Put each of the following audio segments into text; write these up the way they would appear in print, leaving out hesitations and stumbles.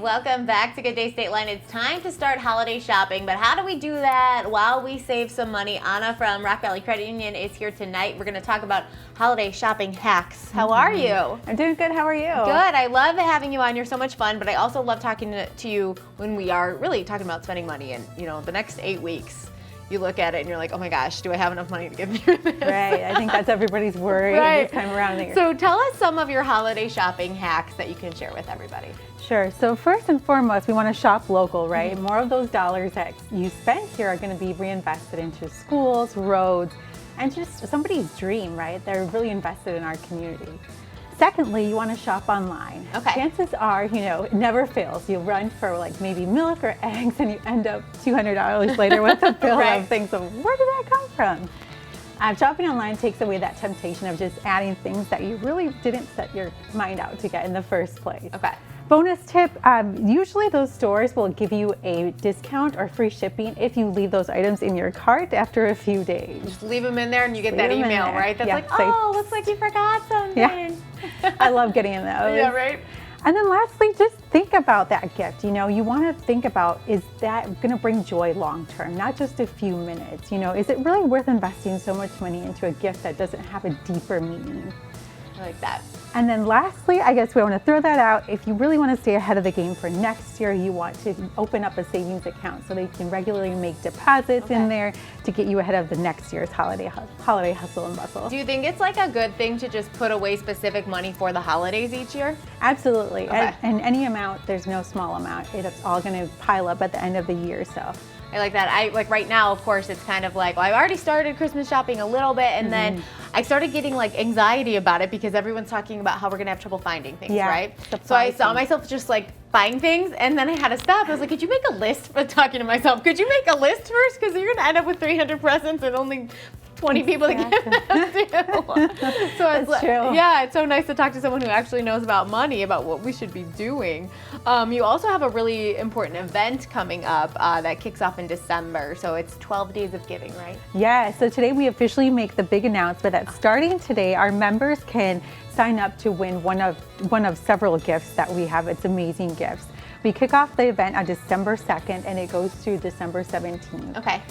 Welcome back to Good Day State Line. It's time to start holiday shopping, but how do we do that while we save some money? Anna from Rock Valley Credit Union is here tonight. We're going to talk about holiday shopping hacks. How are you? I'm doing good. How are you? Good. I love having you on. You're so much fun, but I also love talking to you when we are really talking about spending money and, the next 8 weeks. You look at it and you're like, oh my gosh, do I have enough money to get through this? Right. I think that's everybody's worry this time around. So tell us some of your holiday shopping hacks that you can share with everybody. Sure. So first and foremost, we want to shop local, right? Mm-hmm. More of those dollars that you spend here are going to be reinvested into schools, roads, and just somebody's dream, right? They're really invested in our community. Secondly, you want to shop online. Okay. Chances are, it never fails. You run for like maybe milk or eggs and you end up $200 later with a bill of things. So where did that come from? Shopping online takes away that temptation of just adding things that you really didn't set your mind out to get in the first place. Okay. Bonus tip, usually those stores will give you a discount or free shipping if you leave those items in your cart after a few days. Just leave them in there and you get that email, right? That's looks like you forgot something. Yeah. I love getting those. Yeah, right? And then lastly, just think about that gift. You want to think about, is that going to bring joy long term, not just a few minutes? Is it really worth investing so much money into a gift that doesn't have a deeper meaning? I like that. And then lastly, I guess we want to throw that out. If you really want to stay ahead of the game for next year, you want to open up a savings account so they can regularly make deposits in there to get you ahead of the next year's holiday hustle and bustle. Do you think it's like a good thing to just put away specific money for the holidays each year? Absolutely. Okay. And any amount, there's no small amount. It's all going to pile up at the end of the year. So I like that. I like right now, of course, it's kind of like, well, I've already started Christmas shopping a little bit, and then I started getting like anxiety about it because everyone's talking about how we're gonna have trouble finding things, right? So I saw myself just like buying things, and then I had to stop. I was like, could you make a list? For talking to myself, could you make a list first? Because you're gonna end up with 300 presents and only 20 people to give them to. So it's like, yeah, it's so nice to talk to someone who actually knows about money, about what we should be doing. You also have a really important event coming up that kicks off in December. So it's 12 days of giving, right? Yeah, so today we officially make the big announcement that starting today, our members can sign up to win one of several gifts that we have. It's amazing gifts. We kick off the event on December 2nd and it goes through December 17th. Okay.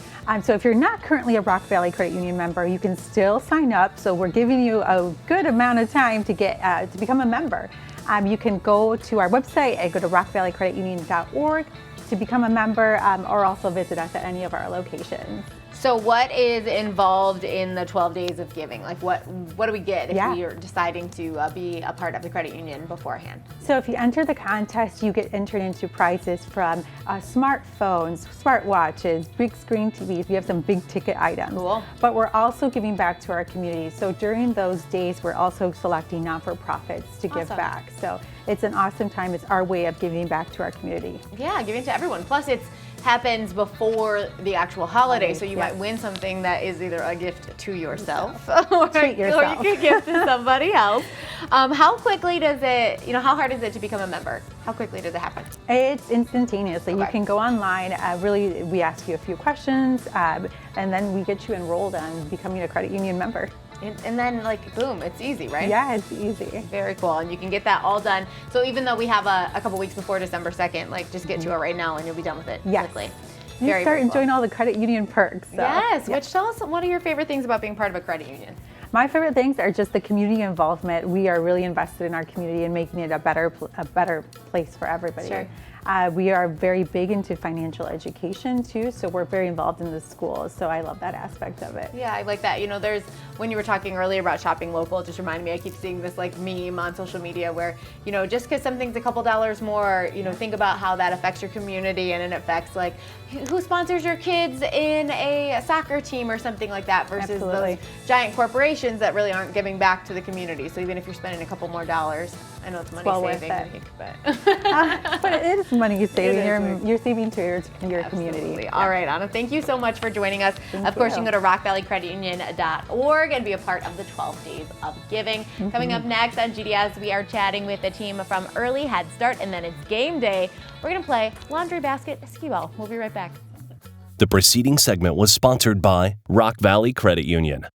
So if you're not currently a Rock Valley Credit Union member, you can still sign up. So we're giving you a good amount of time to get to become a member. You can go to our website and go to rockvalleycreditunion.org to become a member, or also visit us at any of our locations. So what is involved in the 12 days of giving? Like what do we get if we are deciding to be a part of the credit union beforehand? So if you enter the contest, you get entered into prizes from smartphones, smartwatches, big screen TVs. We have some big ticket items. Cool. But we're also giving back to our community. So during those days, we're also selecting non-for-profits to give back. So it's an awesome time. It's our way of giving back to our community. Yeah, giving to everyone. Plus it happens before the actual holiday, so you might win something that is either a gift to yourself or you could give to somebody else. How quickly does it, how hard is it to become a member? How quickly does it happen? It's instantaneously. You can go online, really we ask you a few questions, and then we get you enrolled on becoming a credit union member. And then boom, it's easy, right? Yeah, it's easy. Very cool. And you can get that all done. So even though we have a couple weeks before December 2nd, just get to it right now and you'll be done with it quickly. You start enjoying all the credit union perks. So. Yes, which tell us what are your favorite things about being part of a credit union? My favorite things are just the community involvement. We are really invested in our community and making it a better place for everybody. Sure. We are very big into financial education too, so we're very involved in the schools, so I love that aspect of it. Yeah, I like that. There's, when you were talking earlier about shopping local, it just reminded me, I keep seeing this meme on social media where, just because something's a couple dollars more, think about how that affects your community, and it affects who sponsors your kids in a soccer team or something like that versus those giant corporations that really aren't giving back to the community. So even if you're spending a couple more dollars, I know it's money saving, but it is money saving. You're saving to your community. All right, Anna, thank you so much for joining us. Of course, you can go to rockvalleycreditunion.org and be a part of the 12 days of giving. Coming up next on GDS, we are chatting with the team from Early Head Start, and then it's game day. We're going to play laundry basket skee ball. We'll be right back. The preceding segment was sponsored by Rock Valley Credit Union.